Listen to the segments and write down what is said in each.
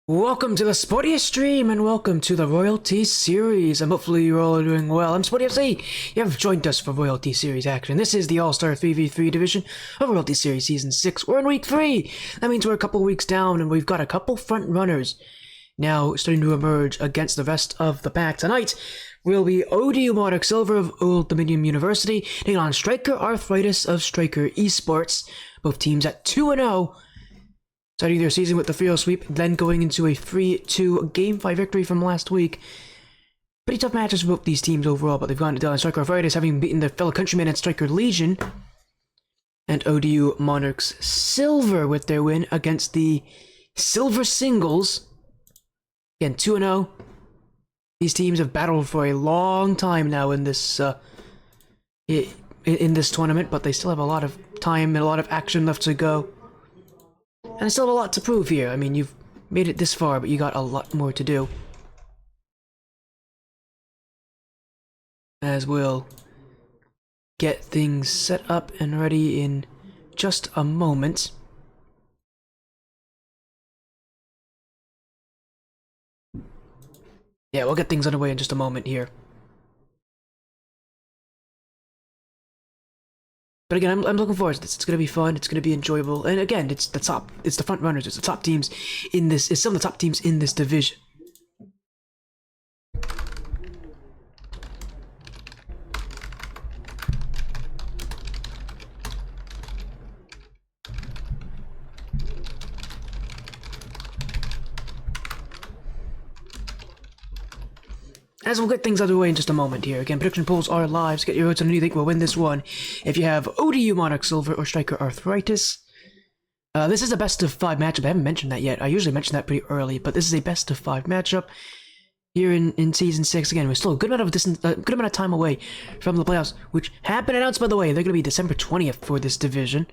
Welcome to the Sporty stream and welcome to the Royalty Series, and hopefully you're all doing well. I'm Sporty FC. You have joined us for Royalty Series action. This is the All-Star 3v3 division of Royalty Series Season 6. We're in Week 3. That means we're a couple weeks down and we've got a couple front runners now starting to emerge against the rest of the pack. Tonight will be ODU Monarchs Silver of Old Dominion University taking on Stryker Arthritis of Stryker Esports. Both teams at 2-0. Starting their season with the 3-0 sweep, then going into a 3-2 Game 5 victory from last week. Pretty tough matches for both these teams overall, but they've gone down. Stryker Arthritis having beaten their fellow countrymen at Stryker Legion. And ODU Monarchs Silver with their win against the Silver Singles. Again, 2-0. These teams have battled for a long time now in this tournament, but they still have a lot of time and a lot of action left to go. And I still have a lot to prove here. I mean, you've made it this far, but you got a lot more to do. As we'll get things set up and ready in just a moment. Yeah, we'll get things underway in just a moment here. But again, I'm looking forward to this. It's going to be fun. It's going to be enjoyable. And again, it's the front runners. It's the top teams in this. It's some of the top teams in this division. As we'll get things underway in just a moment here. Again, prediction polls are live, so get your votes on who you think will win this one. If you have ODU Monarchs Silver or Stryker Arthritis. This is a best of 5 matchup. I haven't mentioned that yet. I usually mention that pretty early, but this is a best of 5 matchup here in Season 6. Again, we're still a good amount of distance, good amount of time away from the playoffs, which have been announced, by the way. They're going to be December 20th for this division.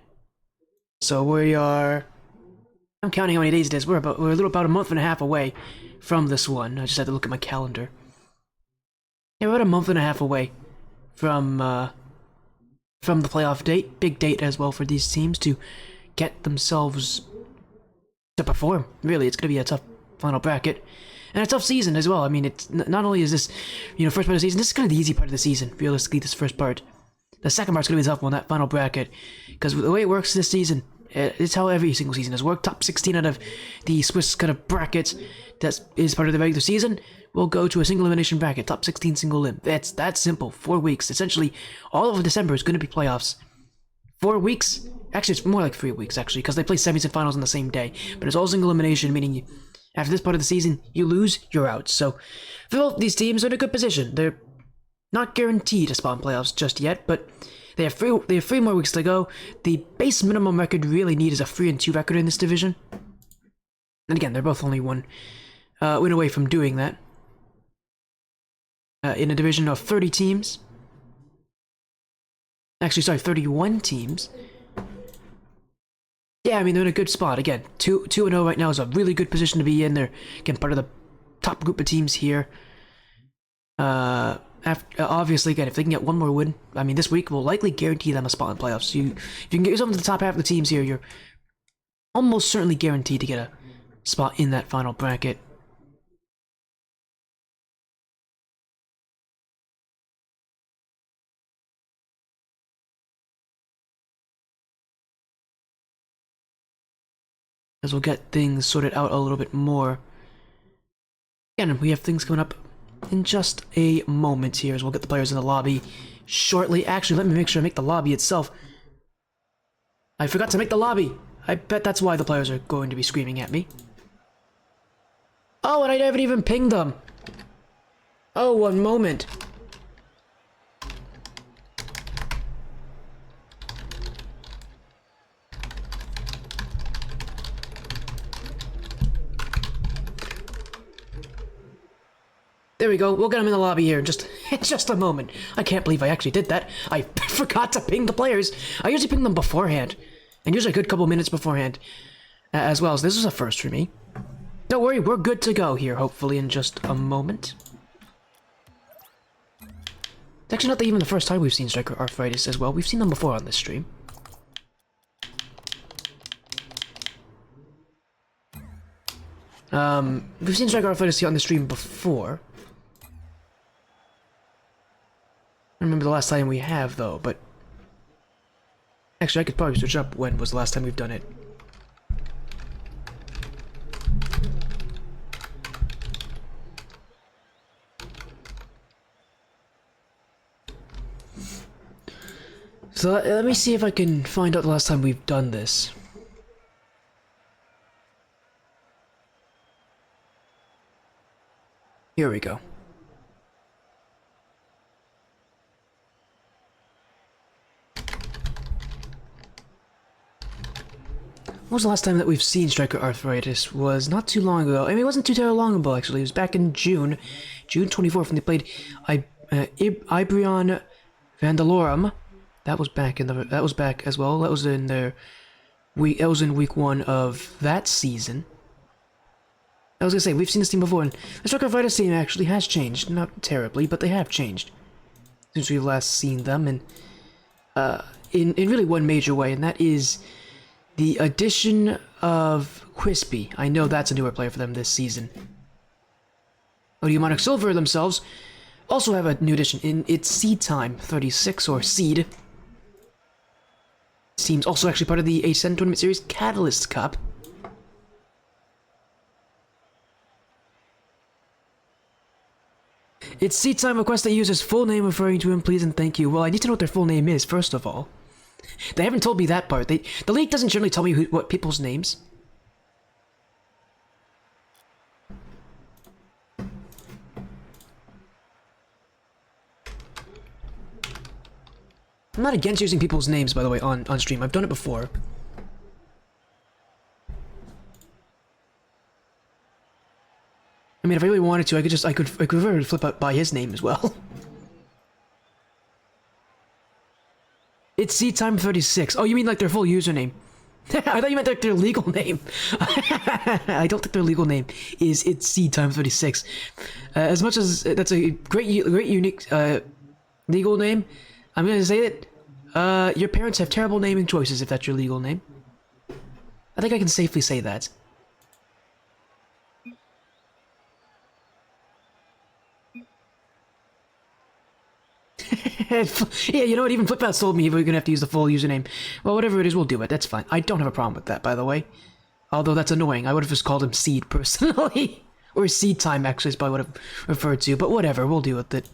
So we are... I'm counting how many days it is. We're a little about a month and a half away from this one. I just had to look at my calendar. Yeah, we're about a month and a half away from the playoff date. Big date as well for these teams to get themselves to perform. Really, it's going to be a tough final bracket. And a tough season as well. I mean, it's not only is this, first part of the season, this is kind of the easy part of the season, realistically, this first part. The second part's going to be the tough one, that final bracket. Because the way it works this season, it's how every single season has worked. Top 16 out of the Swiss kind of brackets that is part of the regular season will go to a single elimination bracket. Top 16 single limb. That's that simple. 4 weeks. Essentially, all of December is going to be playoffs. 4 weeks? Actually, it's more like 3 weeks, actually, because they play semis and finals on the same day. But it's all single elimination, meaning after this part of the season, you lose, you're out. So, for both these teams, they're in a good position. They're not guaranteed to spot in playoffs just yet, but they have 3 more weeks to go. The base minimum record you really need is a 3-2 record in this division. And again, they're both only one win away from doing that. In a division of 30 teams. Actually, sorry, 31 teams. Yeah, I mean, they're in a good spot. Again, 2-0 right now is a really good position to be in. They're, again, part of the top group of teams here. Obviously, again, if they can get one more win, I mean, this week will likely guarantee them a spot in playoffs. If you can get yourself into the top half of the teams here, you're almost certainly guaranteed to get a spot in that final bracket. As we'll get things sorted out a little bit more. Again, we have things coming up in just a moment here as we'll get the players in the lobby shortly. Actually, let me make sure I make the lobby itself. I forgot to make the lobby. I bet that's why the players are going to be screaming at me. Oh, and I haven't even pinged them. Oh, one moment. There we go. We'll get them in the lobby here in just a moment. I can't believe I actually did that. I forgot to ping the players. I usually ping them beforehand. And usually a good couple minutes beforehand as well. So this was a first for me. Don't worry, we're good to go here, hopefully, in just a moment. It's actually not even the first time we've seen Stryker Arthritis as well. We've seen them before on this stream. We've seen Stryker Arthritis here on the stream before. I don't remember the last time we have, though, but... Actually, I could probably switch up when was the last time we've done it. So let me see if I can find out the last time we've done this. Here we go. When was the last time that we've seen Stryker Arthritis? Was not too long ago. I mean, it wasn't too terribly long ago, actually. It was back in June 24th, when they played Iberion Vandalorum. That was back in the. That was back as well. That was in their week. That was in week 1 of that season. I was gonna say we've seen this team before, and the Stryker Arthritis team actually has changed. Not terribly, but they have changed since we've last seen them, and in really one major way, and that is the addition of Crispy. I know that's a newer player for them this season. ODU Monarchs Silver themselves also have a new addition in its Seed Time 36, or Seed. This team's also actually part of the Ascent Tournament Series Catalyst Cup. It's Seed Time request that uses full name referring to him, please and thank you. Well, I need to know what their full name is, first of all. They haven't told me that part. The league doesn't generally tell me what people's names. I'm not against using people's names, by the way, on stream. I've done it before. I mean, if I really wanted to, I could flip out by his name as well. It's Seed Time 36. Oh, you mean like their full username? I thought you meant like their legal name. I don't think their legal name is It's Seed Time 36. As much as that's a great unique legal name, I'm gonna say that your parents have terrible naming choices if that's your legal name. I think I can safely say that. Yeah, you know what? Even Flipouts told me we're gonna have to use the full username. Well, whatever it is, we'll do it. That's fine. I don't have a problem with that, by the way. Although that's annoying. I would have just called him Seed, personally. Or Seed Time, actually, is probably what I've referred to. But whatever, we'll deal with it.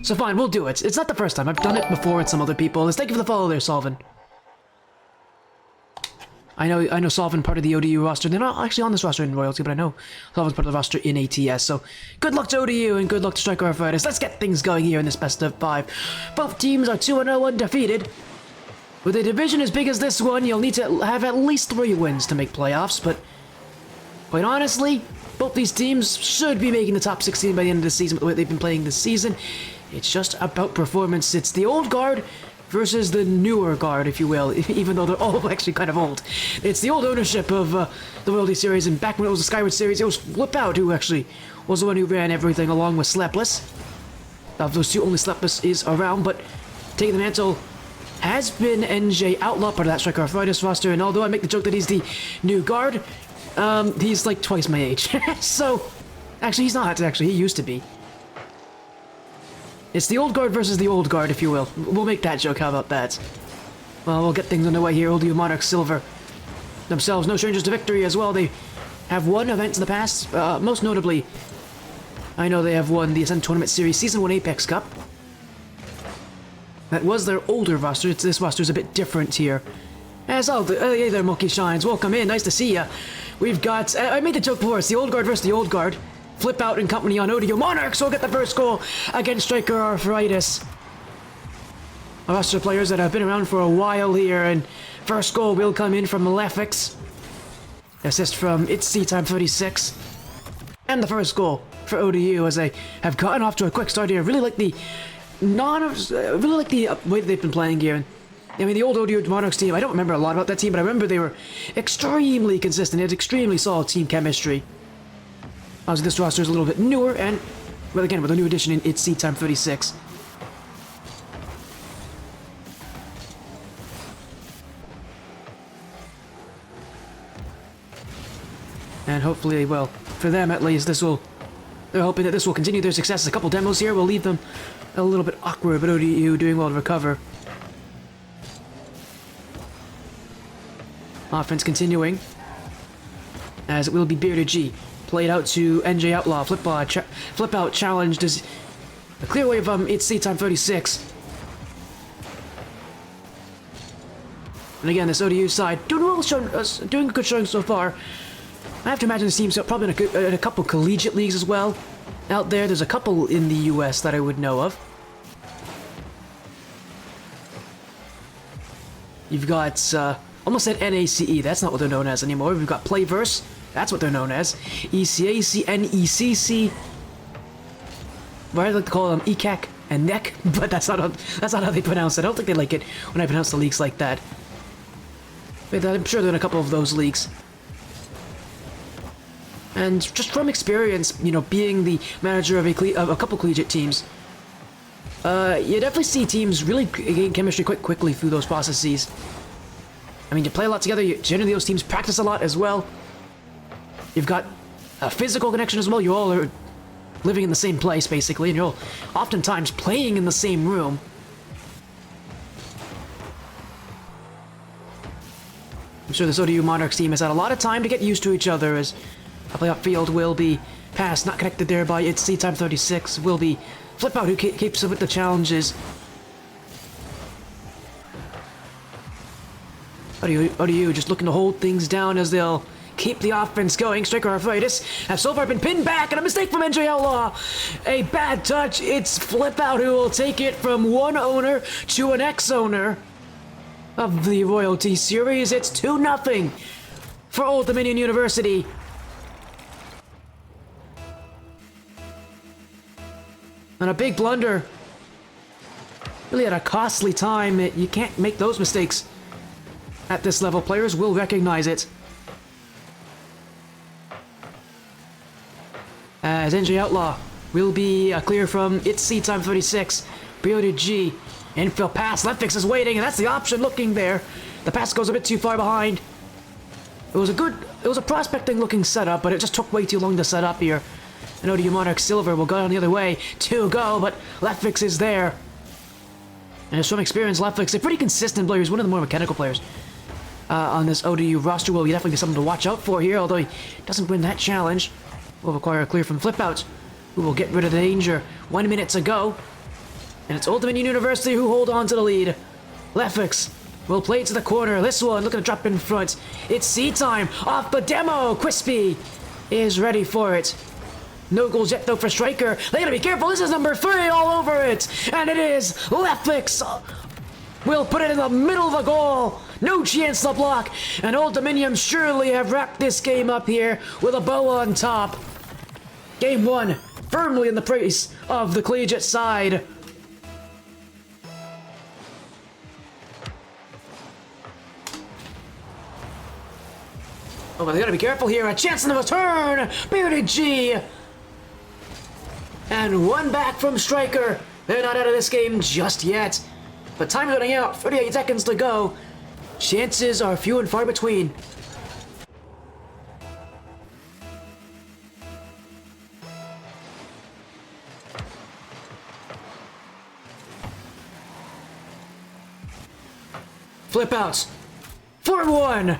So fine, we'll do it. It's not the first time. I've done it before with some other people. Let's thank you for the follow there, Solvin. I know Solvin part of the ODU roster. They're not actually on this roster in Royalty, but I know Solvin's part of the roster in ATS. So good luck to ODU and good luck to Stryker Arthritis. Let's get things going here in this best of 5. Both teams are 2-0 undefeated. With a division as big as this one, you'll need to have at least 3 wins to make playoffs, but quite honestly, both these teams should be making the top 16 by the end of the season with the way they've been playing this season. It's just about performance. It's the old guard versus the newer guard, if you will, even though they're all actually kind of old. It's the old ownership of the Royalty Series, and back when it was the Skyward Series, it was Flip-Out who actually was the one who ran everything along with Slepless. Of those two, only Slepless is around, but taking the mantle has been NJ Outlaw, part of that Stryker Arthritis roster, and although I make the joke that he's the new guard, he's like twice my age. So, actually he's not, actually, he used to be. It's the old guard versus the old guard, if you will. We'll make that joke, how about that? Well, we'll get things underway here. ODU Monarchs Silver themselves, no strangers to victory as well. They have won events in the past, most notably, I know they have won the Ascent Tournament Series Season 1 Apex Cup. That was their older roster. This roster's a bit different here. As all the, hey there, Monkey Shines. Welcome in. Nice to see ya. We've got, I made the joke before, it's the old guard versus the old guard. Flip Out and company on ODU Monarchs will get the first goal against Stryker Arthritis. A roster of players that have been around for a while here, and first goal will come in from Malefix. Assist from It's Seed Time 36. And the first goal for ODU as they have gotten off to a quick start here. Really like the way that they've been playing here. I mean, the old ODU Monarchs team, I don't remember a lot about that team, but I remember they were extremely consistent. They had extremely solid team chemistry. Obviously, this roster is a little bit newer, and, well, again, with a new addition in It's Seed Time 36. And hopefully, well, for them at least, they're hoping that this will continue their success. A couple demos here will leave them a little bit awkward, but ODU doing well to recover. Offense continuing, as it will be Bearded G. Played out to NJ Outlaw. Flip out challenged as a clear wave it's C time 36. And again, this ODU side doing well, doing a good showing so far. I have to imagine this team's probably in a couple collegiate leagues as well. Out there, there's a couple in the US that I would know of. You've got, almost said NACE, that's not what they're known as anymore. We've got Playverse, that's what they're known as. ECAC, NECC. Well, I'd like to call them ECAC and NEC, but that's not how they pronounce it. I don't think they like it when I pronounce the leagues like that. But I'm sure they're in a couple of those leagues. And just from experience, you know, being the manager of a couple collegiate teams, you definitely see teams really gain chemistry quite quickly through those processes. I mean, you play a lot together, generally those teams practice a lot as well. You've got a physical connection as well, you all are living in the same place, basically, and you're all oftentimes playing in the same room. I'm sure this ODU Monarchs team has had a lot of time to get used to each other, as a playoff field will be passed, not connected there by its C time 36, will be Flip Out who keeps up with the challenges. ODU just looking to hold things down as they'll keep the offense going. Stryker Arthritis have so far been pinned back, and a mistake from NJ Outlaw. A bad touch. It's Flip Out who will take it from one owner to an ex-owner of the Royalty Series. It's 2-0 for Old Dominion University. And a big blunder. Really at a costly time. You can't make those mistakes at this level. Players will recognize it. As NJ Outlaw will be clear from its C time 36. Bearded G. Infield pass. Left fix is waiting, and that's the option looking there. The pass goes a bit too far behind. It was a prospecting looking setup, but it just took way too long to set up here. And ODU Monarch Silver will go down the other way to go, but left fix is there. And just from experience, left fix, a pretty consistent player. He's one of the more mechanical players on this ODU roster. Will definitely be something to watch out for here, although he doesn't win that challenge. Will require a clear from Flip Out, who will get rid of the danger. 1 minute to go. And it's Old Dominion University who hold on to the lead. Lefix will play it to the corner. This one looking to drop in front. It's C time off the demo. Crispy is ready for it. No goals yet though for Stryker. They gotta be careful. This is number 3 all over it. And it is Lefix will put it in the middle of the goal. No chance to block. And Old Dominion surely have wrapped this game up here with a bow on top. Game 1 firmly in the praise of the collegiate side. Oh, but they gotta be careful here. A chance in the return. Bearded G. And one back from Stryker. They're not out of this game just yet. But time's running out. 38 seconds to go. Chances are few and far between. Flip outs. 4-1.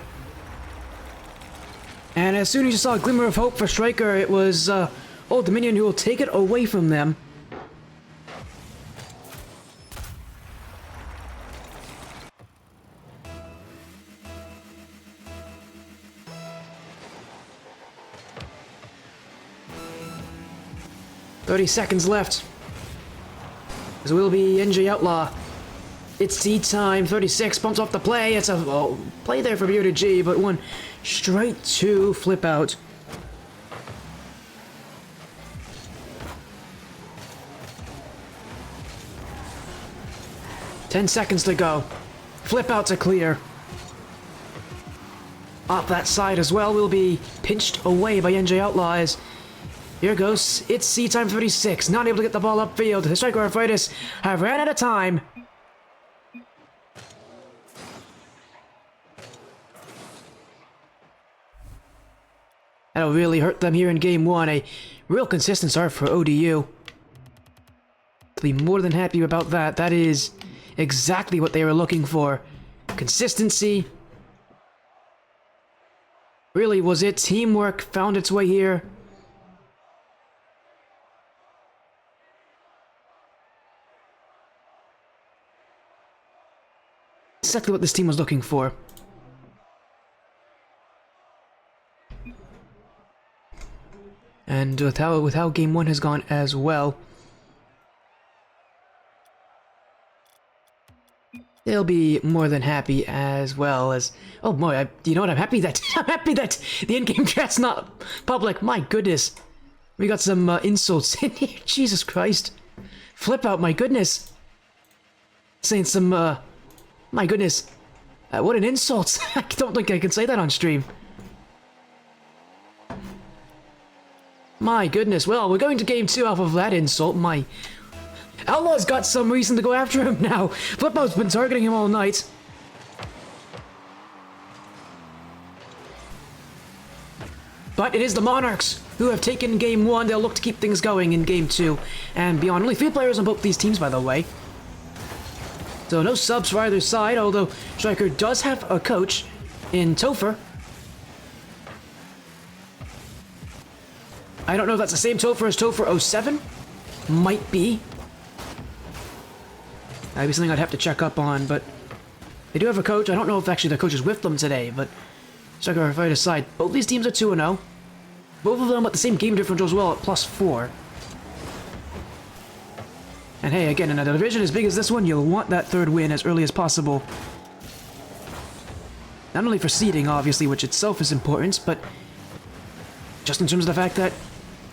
And as soon as you saw a glimmer of hope for Stryker, it was Old Dominion who will take it away from them. "30 seconds left. As it will be NJ Outlaw. It's C time. 36 bumps off the play. It's a play there for Bearded G, but one straight to Flip Out. "10 seconds to go. Flip Out to clear. Off that side as well will be pinched away by NJ Outlaws. Here goes. It's C time 36. Not able to get the ball upfield. The Stryker Arthritis have ran out of time. That'll really hurt them here in Game 1. A real consistent start for ODU. To be more than happy about that. That is exactly what they were looking for. Consistency. Really was it. Teamwork found its way here. Exactly what this team was looking for. And with how Game 1 has gone as well, they'll be more than happy as well as... Oh boy, you know what? I'm happy that the in-game chat's not public. My goodness. We got some insults in here. Jesus Christ. Flip out, my goodness. Saying some, my goodness. What an insult. I don't think I can say that on stream. My goodness. Well, we're going to Game 2 off of that insult. My... Outlaw's got some reason to go after him now. Flippo's been targeting him all night. But it is the Monarchs who have taken Game 1. They'll look to keep things going in Game 2 and beyond. Only 3 players on both these teams, by the way. So no subs for either side, although Stryker does have a coach in Topher. I don't know if that's the same Topher as Topher 07. Might be. That'd be something I'd have to check up on, but they do have a coach. I don't know if actually the coach is with them today, but Stryker Arthritis aside, both these teams are 2-0. Both of them at the same game differential as well at +4. And hey, again, in a division as big as this one, you'll want that 3rd win as early as possible. Not only for seeding, obviously, which itself is important, but just in terms of the fact that,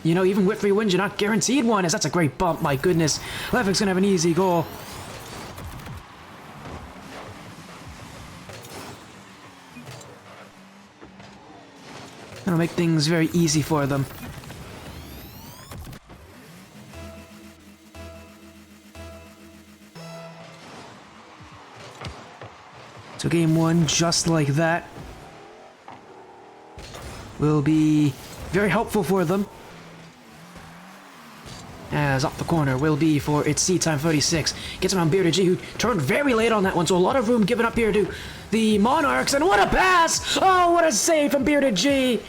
you know, even with 3 wins, you're not guaranteed one, as that's a great bump, my goodness. Levik's gonna have an easy goal. That'll make things very easy for them. So Game 1, just like that, will be very helpful for them. As up the corner will be for its seed time 36. Gets around Bearded G, who turned very late on that one, so a lot of room given up here to the Monarchs. And what a pass! Oh, what a save from Bearded G!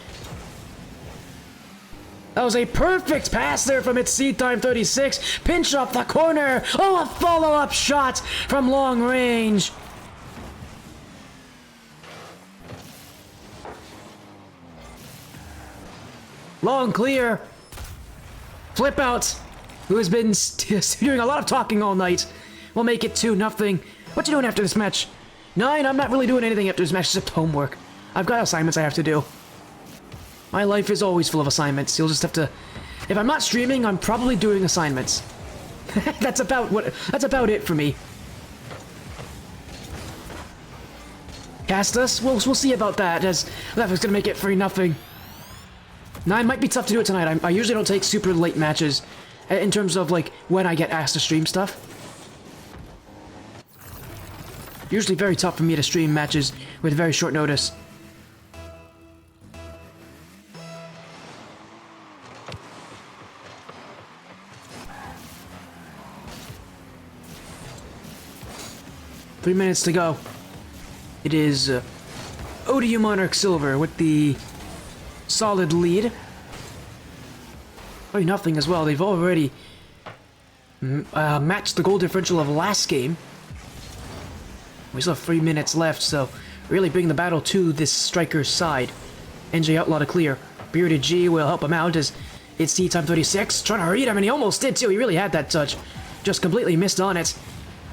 That was a perfect pass there from its seed time 36. Pinch up the corner. Oh, a follow-up shot from long range. Long clear. Flip out, who has been doing a lot of talking all night, will make it 2-0. What you doing after this match? 9, I'm not really doing anything after this match except homework. I've got assignments I have to do. My life is always full of assignments. You'll just have to... If I'm not streaming, I'm probably doing assignments. That's about it for me. Cast us? We'll see about that, as Levik's gonna make it 3-0. 9 might be tough to do it tonight. I usually don't take super late matches in terms of, like, when I get asked to stream stuff. Usually very tough for me to stream matches with very short notice. Three minutes to go. It is ODU Monarch Silver with the solid lead. 3-0 as well. They've already matched the goal differential of last game. We still have 3 minutes left, so really bring the battle to this Stryker's side. NJ Outlaw to clear. Bearded G will help him out as it's seed time 36. Trying to read him, and he almost did too. He really had that touch. Just completely missed on it.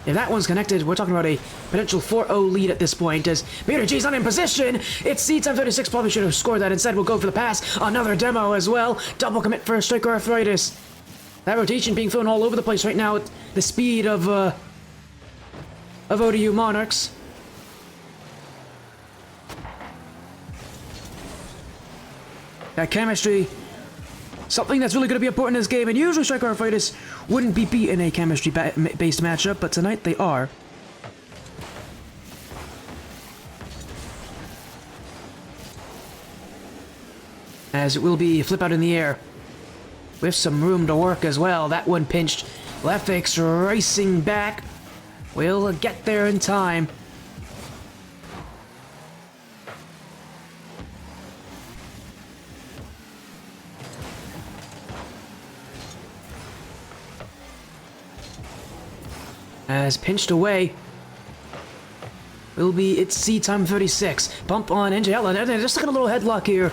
If that one's connected, we're talking about a potential 4-0 lead at this point, as Bearded G's not in position. It's seed time 36, probably should have scored that. Instead, we'll go for the pass. Another demo as well. Double commit for Stryker Arthritis. That rotation being thrown all over the place right now at the speed of ODU Monarchs. That chemistry, something that's really going to be important in this game, and usually Stryker Arthritis wouldn't be beat in a chemistry-based matchup, but tonight they are. as it will be flip out in the air. With some room to work as well. That one pinched. Lefix racing back. We'll get there in time. As pinched away. Will be it's seed time 36. Bump on NJ Outlaw. They're just like a little headlock here.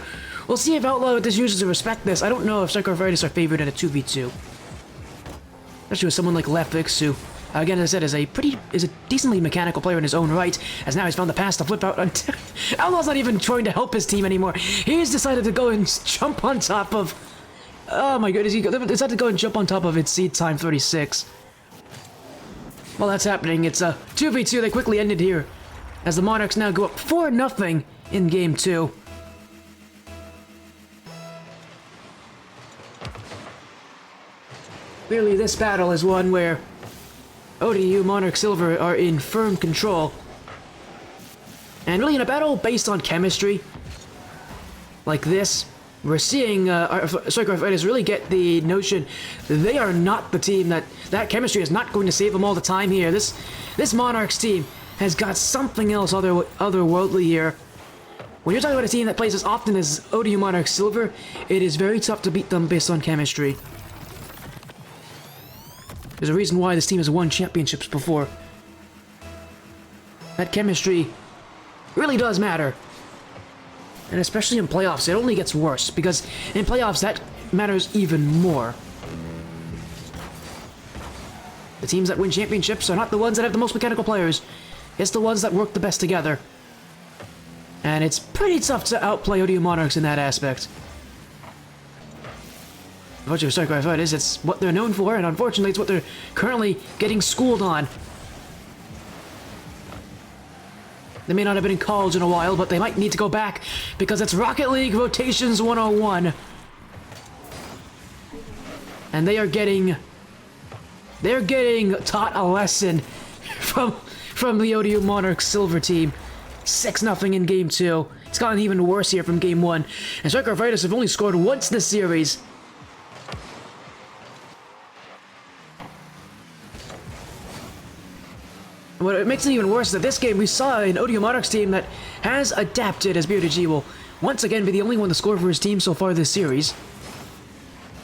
We'll see if Outlaw just uses to respect this. I don't know if Stryker Arthritis are favored in a 2v2. Especially with someone like Lefix, who, again, as I said, is a decently mechanical player in his own right, as now he's found the pass to flip out. Outlaw's not even trying to help his team anymore. He's decided to go and jump on top of... Oh my goodness, he decided to go and jump on top of its seed time 36. While that's happening, it's a 2v2. They quickly ended here, as the Monarchs now go up 4-0 in Game 2. Clearly, this battle is one where ODU, Monarch, Silver are in firm control. And really, in a battle based on chemistry, like this, we're seeing Stryker Arthritis really get the notion that they are not the team that chemistry is not going to save them all the time here. This Monarchs team has got something else otherworldly here. When you're talking about a team that plays as often as ODU Monarch Silver, it is very tough to beat them based on chemistry. There's a reason why this team has won championships before. That chemistry really does matter. And especially in playoffs, it only gets worse, because in playoffs that matters even more. The teams that win championships are not the ones that have the most mechanical players. It's the ones that work the best together. And it's pretty tough to outplay ODU Monarchs in that aspect. Unfortunately, Stryker Arthritis, it's what they're known for, and unfortunately, it's what they're currently getting schooled on. They may not have been in college in a while, but they might need to go back, because it's Rocket League Rotations 101. And they're getting taught a lesson from the ODU Monarchs Silver team. 6-0 in Game 2. It's gotten even worse here from Game 1. And Stryker Arthritis have only scored once this series. What makes it even worse is that this game we saw an ODU Monarchs team that has adapted, as Bearded G will once again be the only one to score for his team so far this series.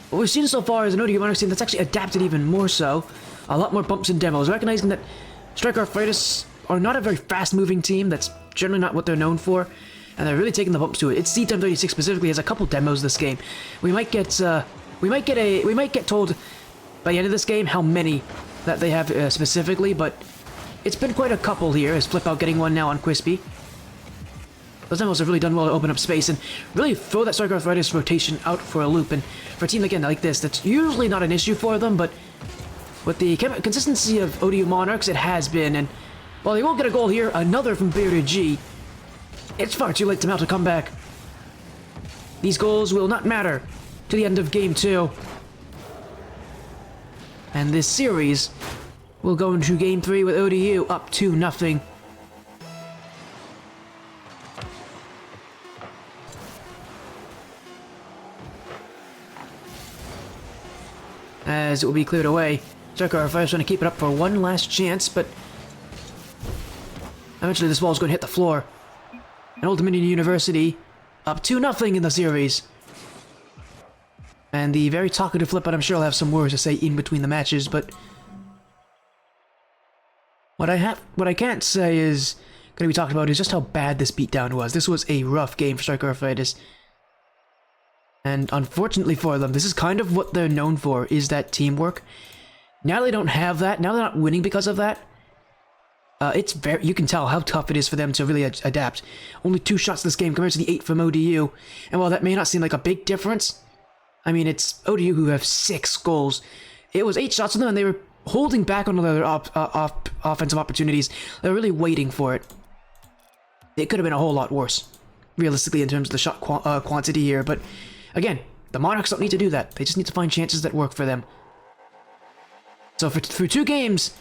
What we've seen so far is an ODU Monarchs team that's actually adapted even more so. A lot more bumps and demos, recognizing that Stryker Arthritis are not a very fast-moving team. That's generally not what they're known for, and they're really taking the bumps to it. It's C-Time 36 specifically has a couple demos this game. We might get told by the end of this game how many that they have specifically, but it's been quite a couple here, as Flip Out getting one now on Quispy. Those demos have really done well to open up space and really throw that Stryker Arthritis rotation out for a loop. And for a team again like this, that's usually not an issue for them, but with the consistency of ODU Monarchs, it has been. And while they won't get a goal here, another from Bearded G, it's far too late to mount a comeback. These goals will not matter to the end of Game 2. And this series will go into Game 3 with ODU up 2-0. As it will be cleared away. Stryker Arthritis trying to keep it up for one last chance, but eventually this ball is going to hit the floor. And Old Dominion University up 2-0 in the series. And the very talkative Flip Out, I'm sure, will have some words to say in between the matches, but what I can't say is going to be talked about is just how bad this beatdown was. This was a rough game for Stryker Arthritis. And unfortunately for them, this is kind of what they're known for, is that teamwork. Now they don't have that. Now they're not winning because of that. You can tell how tough it is for them to really adapt. Only 2 shots this game compared to the 8 from ODU. And while that may not seem like a big difference, I mean, it's ODU who have 6 goals. It was 8 shots for them, and they were holding back on their offensive opportunities. They're really waiting for it. It could have been a whole lot worse, realistically, in terms of the shot quantity here. But again, the Monarchs don't need to do that. They just need to find chances that work for them. So for 2 games,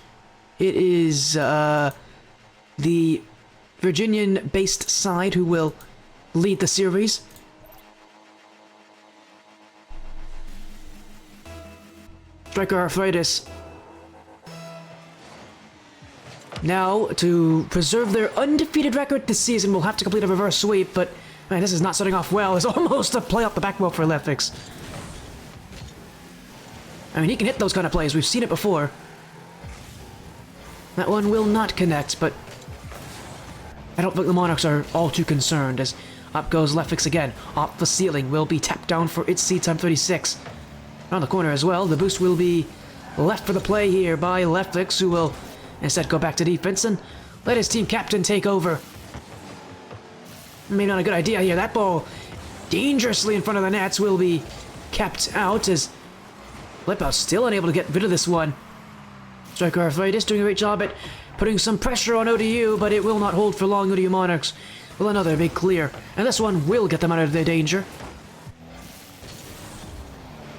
it is the Virginian-based side who will lead the series. Stryker Arthritis. Now, to preserve their undefeated record this season, we'll have to complete a reverse sweep, but man, this is not starting off well. It's almost a play off the back row for Lefix. I mean, he can hit those kind of plays. We've seen it before. That one will not connect, but I don't think the Monarchs are all too concerned, as up goes Lefix again. Off the ceiling will be tapped down for its seed time 36. Around the corner as well, the boost will be left for the play here by Lefix, who will instead go back to defense and let his team captain take over. Maybe not a good idea here. That ball dangerously in front of the nets will be kept out as Flip-Out's still unable to get rid of this one. Stryker Arthritis doing a great job at putting some pressure on ODU, but it will not hold for long. ODU Monarchs will another big clear, and this one will get them out of their danger.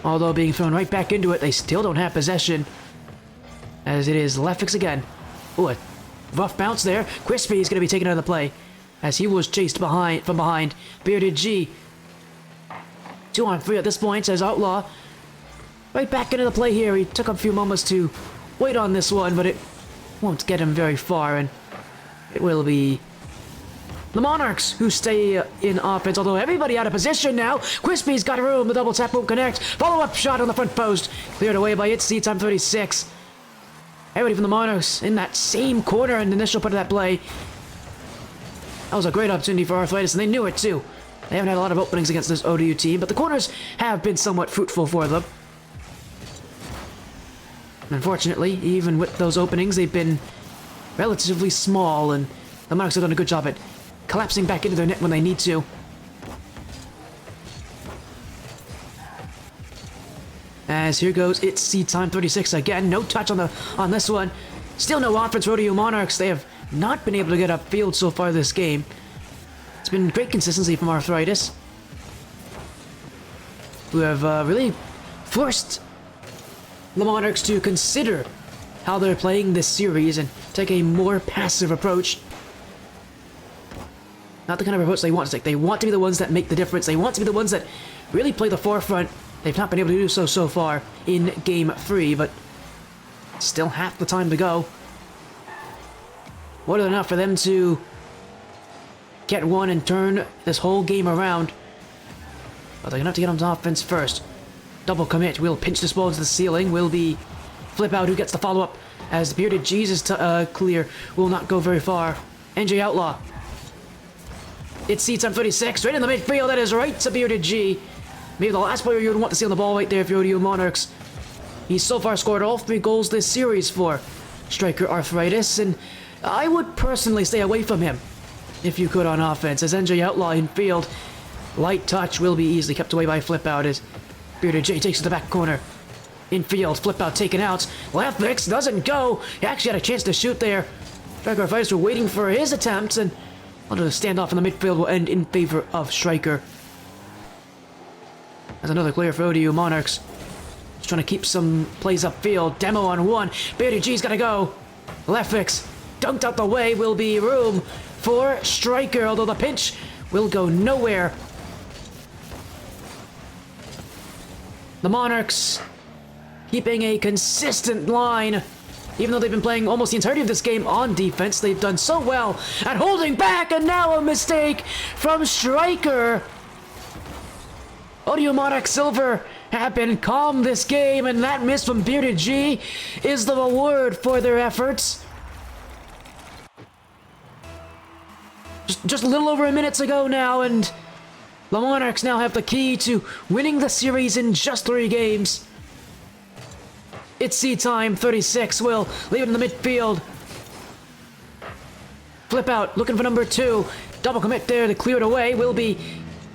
Although being thrown right back into it, they still don't have possession, as it is Lefix again. Oh, a rough bounce there. Crispy is going to be taken out of the play, as he was chased from behind. Bearded G. 2 on 3 at this point, says Outlaw. Right back into the play here. He took a few moments to wait on this one, but it won't get him very far, and it will be the Monarchs who stay in offense, although everybody out of position now. Crispy's got room. The double tap won't connect. Follow-up shot on the front post. Cleared away by its seed time 36. Everybody from the Monarchs in that same corner in the initial part of that play. That was a great opportunity for Arthritis, and they knew it too. They haven't had a lot of openings against this ODU team, but the corners have been somewhat fruitful for them. Unfortunately, even with those openings, they've been relatively small, and the Monarchs have done a good job at collapsing back into their net when they need to. As here goes, it's seed time 36 again. No touch on this one. Still no offense for ODU Monarchs. They have not been able to get upfield so far this game. It's been great consistency from Arthritis, who have really forced the Monarchs to consider how they're playing this series and take a more passive approach. Not the kind of approach they want to take. They want to be the ones that make the difference. They want to be the ones that really play the forefront. They've not been able to do so far in Game 3, but still half the time to go. More than enough for them to get one and turn this whole game around. But they're going to have to get on to offense first. Double commit. Will pinch this ball into the ceiling. Will be Flip-Out who gets the follow-up, as the Bearded Jesus clear will not go very far. NJ Outlaw. It's seat time 36, right in the midfield. That is right to Bearded G. Maybe the last player you would want to see on the ball right there if you're ODU Monarchs. He's so far scored all 3 goals this series for Stryker Arthritis, and I would personally stay away from him if you could on offense, as NJ Outlaw in field. Light touch will be easily kept away by Flip-Out as Bearded J takes to the back corner. In field, Flip-Out taken out. Lefix doesn't go. He actually had a chance to shoot there. Stryker Arthritis were waiting for his attempts, and the standoff in the midfield will end in favor of Stryker. As another clear for ODU Monarchs. Just trying to keep some plays upfield. Demo on 1. Bearded G's gotta go. Lefix dunked out the way. Will be room for Stryker, although the pinch will go nowhere. The Monarchs keeping a consistent line. Even though they've been playing almost the entirety of this game on defense, they've done so well at holding back, and now a mistake from Stryker. ODU Monarch Silver have been calm this game, and that miss from Bearded G is the reward for their efforts. Just a little over a minute to go now, and the Monarchs now have the key to winning the series in just 3 games. It's seed time 36. Will leave it in the midfield. Flip-Out looking for number 2. Double commit there to clear it away. Will be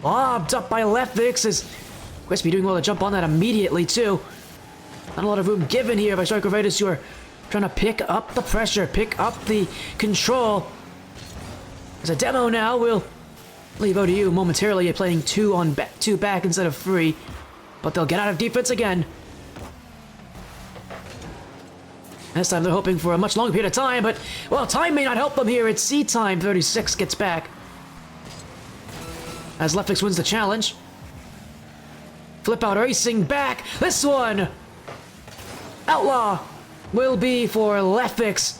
lobbed up by Lefix, as Crispy doing well to jump on that immediately too. Not a lot of room given here by Stryker Arthritis, who are trying to pick up the pressure, pick up the control. There's a demo now. Will leave ODU momentarily playing 2 back instead of 3, but they'll get out of defense again. This time they're hoping for a much longer period of time, but, well, time may not help them here. It's seed time. 36 gets back, as Lefix wins the challenge. Flip-Out racing back. This one Outlaw will be for Lefix.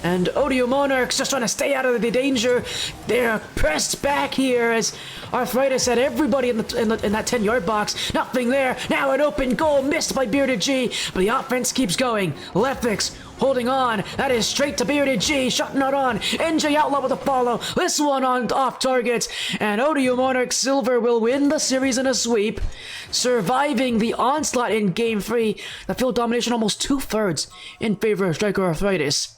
And ODU Monarchs just trying to stay out of the danger. They're pressed back here as Arthritis had everybody in that 10-yard box. Nothing there. Now an open goal missed by Bearded G, but the offense keeps going. Lefix holding on. That is straight to Bearded G. Shot not on. NJ Outlaw with a follow. This one on off target. And ODU Monarchs Silver will win the series in a sweep, surviving the onslaught in Game 3. The field domination almost 2/3 in favor of Stryker Arthritis.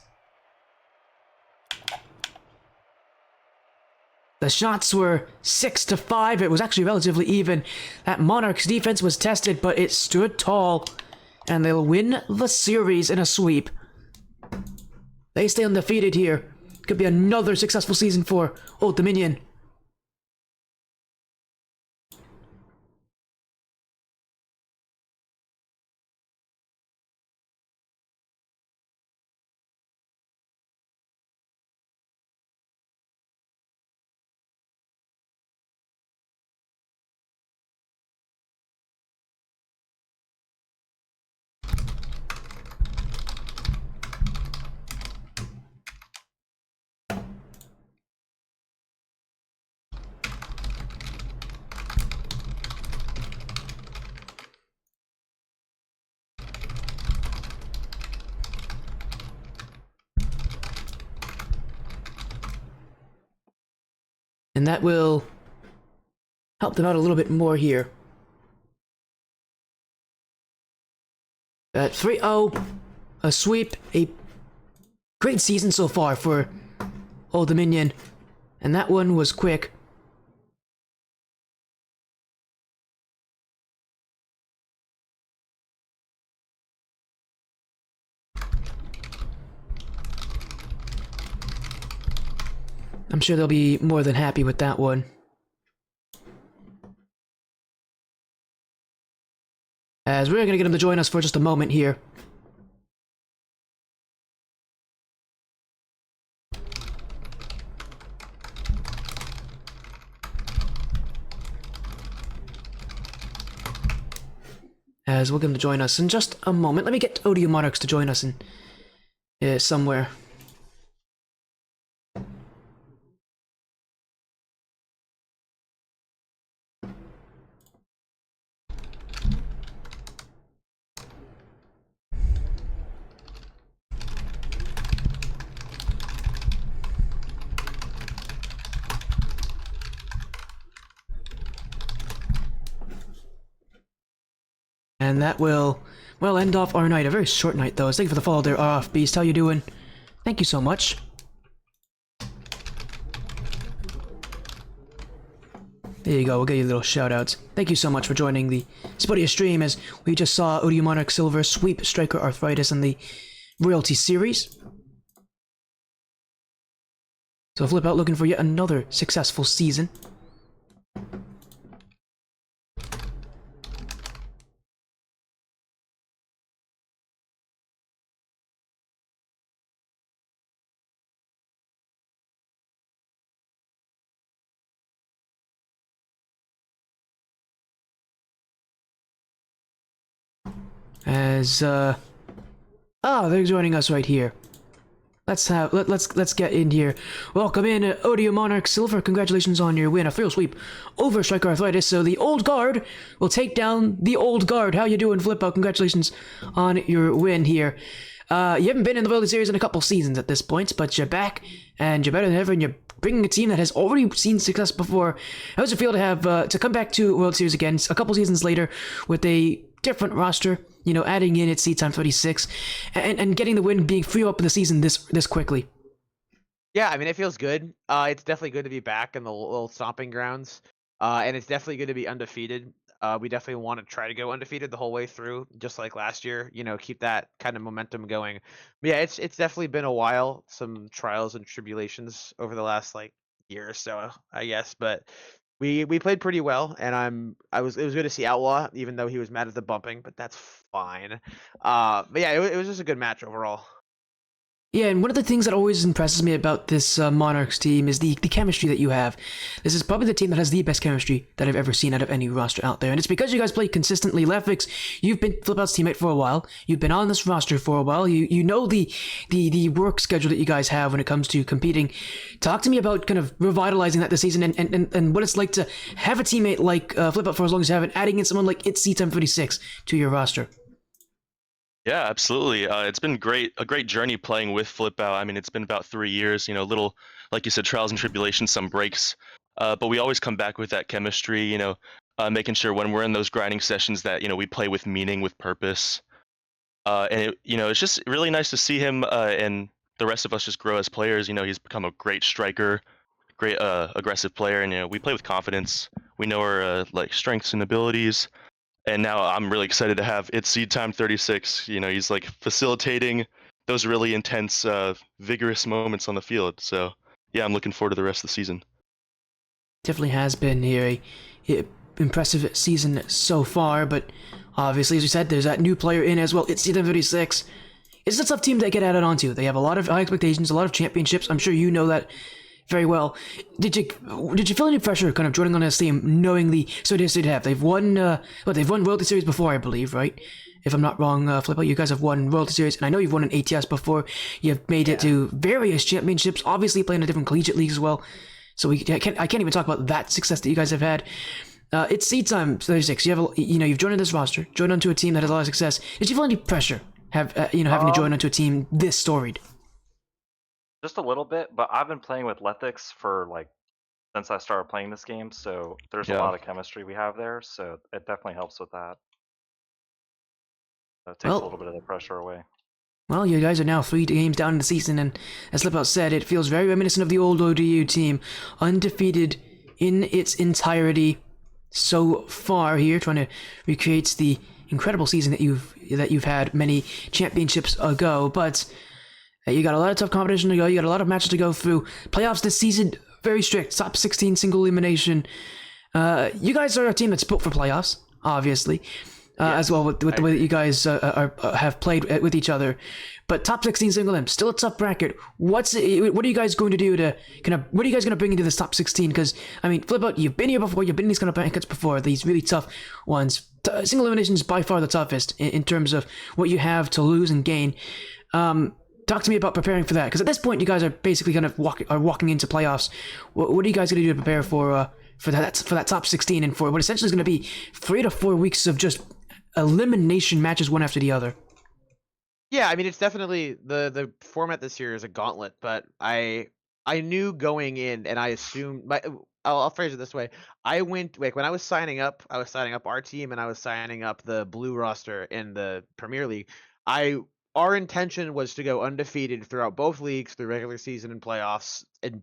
The shots were 6-5. It was actually relatively even. That Monarchs defense was tested, but it stood tall. And they'll win the series in a sweep. They stay undefeated here. Could be another successful season for Old Dominion. And that will help them out a little bit more here. At 3-0, a sweep, a great season so far for Old Dominion. And that one was quick. I'm sure they'll be more than happy with that one. As we're gonna get him to join us for just a moment here. As we'll get him to join us in just a moment. Let me get ODU Monarchs to join us in somewhere. And that will, well, end off our night. A very short night, though. Thank you for the follow there, RF Beast. How you doing? Thank you so much. There you go. We'll get you little shout-outs. Thank you so much for joining the Spodia stream as we just saw ODU Monarch Silver sweep Stryker Arthritis in the Royalty Series. So flip out looking for yet another successful season. As they're joining us right here. Let's get in here. Welcome in, ODU Monarch Silver. Congratulations on your win, a thrill sweep over Stryker Arthritis. So the old guard will take down the old guard. How you doing, Flip Out? Congratulations on your win here. You haven't been in the World Series in a couple seasons at this point, but you're back and you're better than ever, and you're bringing a team that has already seen success before. How does it feel to have to come back to World Series again a couple seasons later with a different roster? You know, adding in its seats on 36 and getting the win, being free up in the season this quickly. Yeah, I mean, it feels good. It's definitely good to be back in the little stomping grounds. And it's definitely good to be undefeated. We definitely want to try to go undefeated the whole way through, just like last year, you know, keep that kind of momentum going. But yeah, it's definitely been a while, some trials and tribulations over the last like year or so, I guess, but we played pretty well, and it was good to see Outlaw, even though he was mad at the bumping, but that's fine. But yeah, it was just a good match overall. Yeah, and one of the things that always impresses me about this Monarchs team is the chemistry that you have. This is probably the team that has the best chemistry that I've ever seen out of any roster out there, and it's because you guys play consistently. Lefix, you've been Flip-Out's teammate for a while. You've been on this roster for a while. You know the work schedule that you guys have when it comes to competing. Talk to me about kind of revitalizing that this season and what it's like to have a teammate like Flip-Out for as long as you have it, adding in someone like It's Time 36 to your roster. Yeah, absolutely. It's been a great journey playing with Flip Out. I mean, it's been about 3 years, little, like you said, trials and tribulations, some breaks. But we always come back with that chemistry, making sure when we're in those grinding sessions that, we play with meaning, with purpose. It's just really nice to see him and the rest of us just grow as players. He's become a great striker, great aggressive player, and, we play with confidence. We know our strengths and abilities. And now I'm really excited to have It's Seed Time 36. He's like facilitating those really intense, vigorous moments on the field. So yeah, I'm looking forward to the rest of the season. Definitely has been here a impressive season so far, but obviously, as we said, there's that new player in as well. It's Seed 36. It's a tough team to get added onto. They have a lot of high expectations, a lot of championships. I'm sure you know that very well. Did you feel any pressure kind of joining on this team, knowing the so they have they've won they've won World Series before, I believe, right? If I'm not wrong, Flip Out, you guys have won World Series, and I know you've won an ATS before. You've made it to various championships, obviously playing in different collegiate leagues as well. So I can't even talk about that success that you guys have had. It's Seed Time 36. You've joined this roster, joined onto a team that has a lot of success. Did you feel any pressure having to join onto a team this storied? Just a little bit, but I've been playing with Lethix for since I started playing this game, so there's a lot of chemistry we have there, so it definitely helps with that. So it takes a little bit of the pressure away. Well, you guys are now 3 games down in the season, and as Slip-Out said, it feels very reminiscent of the old ODU team, undefeated in its entirety so far here, trying to recreate the incredible season that you've had many championships ago, but you got a lot of tough competition to go. You got a lot of matches to go through. Playoffs this season, very strict. Top 16 single elimination. You guys are a team that's built for playoffs, obviously, as well with the way that you guys have played with each other. But top 16 single elim, still a tough bracket. What are you guys going to do to what are you guys going to bring into this top 16? Because, I mean, Flip Out, you've been here before. You've been in these kind of brackets before, these really tough ones. Single elimination is by far the toughest in terms of what you have to lose and gain. Talk to me about preparing for that, because at this point you guys are basically kind of walking into playoffs. What are you guys going to do to prepare for that top 16 and for what essentially is going to be 3 to 4 weeks of just elimination matches one after the other? Yeah, I mean, it's definitely the format this year is a gauntlet, but I knew going in, and I assumed I'll phrase it this way. I went when I was signing up our team, and I was signing up the blue roster in the Premier League. Our intention was to go undefeated throughout both leagues, through regular season and playoffs, and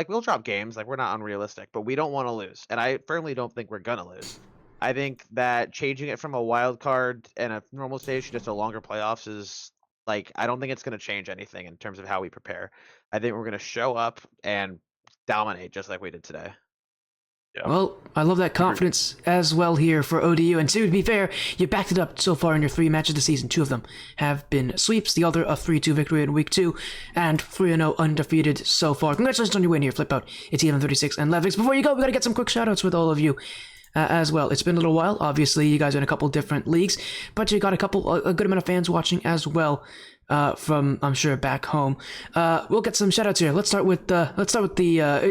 we'll drop games, we're not unrealistic, but we don't want to lose, and I firmly don't think we're gonna lose. I think that changing it from a wild card and a normal stage to just a longer playoffs is I don't think it's going to change anything in terms of how we prepare. I think we're going to show up and dominate just like we did today. Yeah. Well, I love that confidence as well here for ODU. And to be fair, you backed it up so far in your 3 matches this season. 2 of them have been sweeps, the other a 3-2 victory in week 2, and 3-0 undefeated so far. Congratulations on your win here, Flip Out. It's EM 36 and Levix. Before you go, we got to get some quick shoutouts with all of you. As well. It's been a little while. Obviously, you guys are in a couple different leagues, but you got a good amount of fans watching as well from, I'm sure, back home. We'll get some shoutouts here. Let's start with the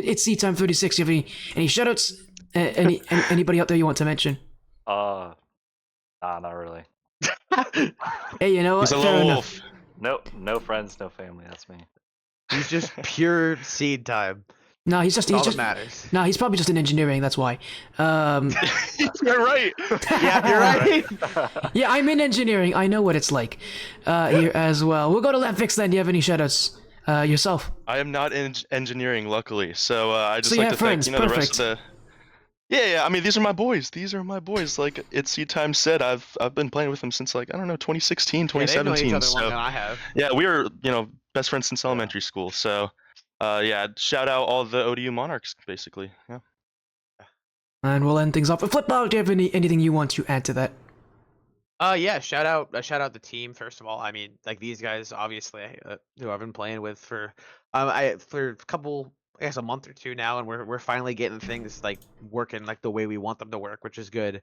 It's Seed Time 36. You have any shoutouts? Anybody out there you want to mention? Nah, not really. Hey, you know what? He's a lone wolf. Nope, no friends, no family. That's me. He's just pure Seed Time. No, he's just matters. No, he's probably just in engineering. That's why. You're right. Yeah, you're right. Yeah, I'm in engineering. I know what it's like here as well. We'll go to Lefix then. Do you have any shoutouts yourself? I am not in engineering, luckily. So I just So you like have to friends. thank the rest Perfect. of the. Yeah. I mean, these are my boys. Like It's Seed Time said, I've been playing with them since 2016, 2017. They've known each other So longer than I have. yeah, we were best friends since elementary school. So. Shout out all the ODU Monarchs, basically. Yeah. And we'll end things off with Flip Out. Do you have anything you want to add to that? Yeah, shout out the team first of all. I mean, like these guys obviously who I've been playing with for a couple, I guess a month or two now, and we're finally getting things like working like the way we want them to work, which is good.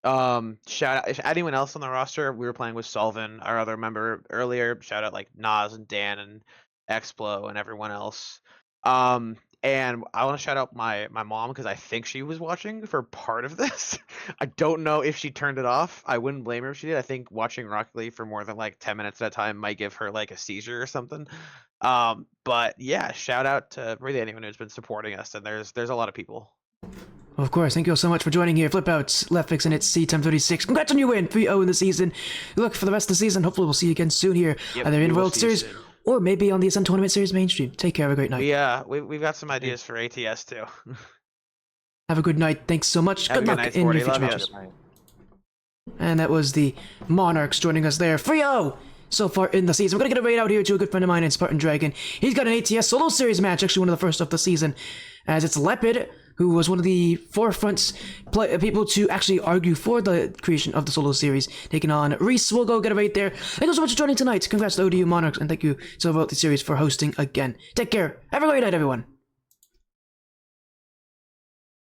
Shout out if anyone else on the roster. We were playing with Solvin, our other member earlier. Shout out like Nas and Dan and Explo and everyone else. And I want to shout out my mom because I think she was watching for part of this. I don't know if she turned it off. I wouldn't blame her if she did. I think watching Rocket League for more than like 10 minutes at a time might give her like a seizure or something. But yeah, shout out to really anyone who's been supporting us. And there's a lot of people. Of course, thank you all so much for joining here. Flip Outs, Leftfix, and it's C1036. Congrats on your win, 3-0 in the season. Good luck for the rest of the season. Hopefully we'll see you again soon here, Yep, either we in will World see you Series soon. or maybe on the Ascent Tournament Series mainstream. Take care, have a great night. We've got some ideas for ATS too. Have a good night. Thanks so much. Have a Good good luck night, in your Sporty. future Love you. matches. Good night. And that was the Monarchs joining us there. 3-0 so far in the season. We're going to get a raid out here to a good friend of mine in Spartan Dragon. He's got an ATS solo series match, actually one of the first of the season, as it's Leopard, who was one of the forefronts people to actually argue for the creation of the solo series, taking on Reese. We'll go get a raid there. Thank you so much for joining tonight. Congrats to ODU Monarchs, and thank you to the series for hosting again. Take care. Have a great night, everyone.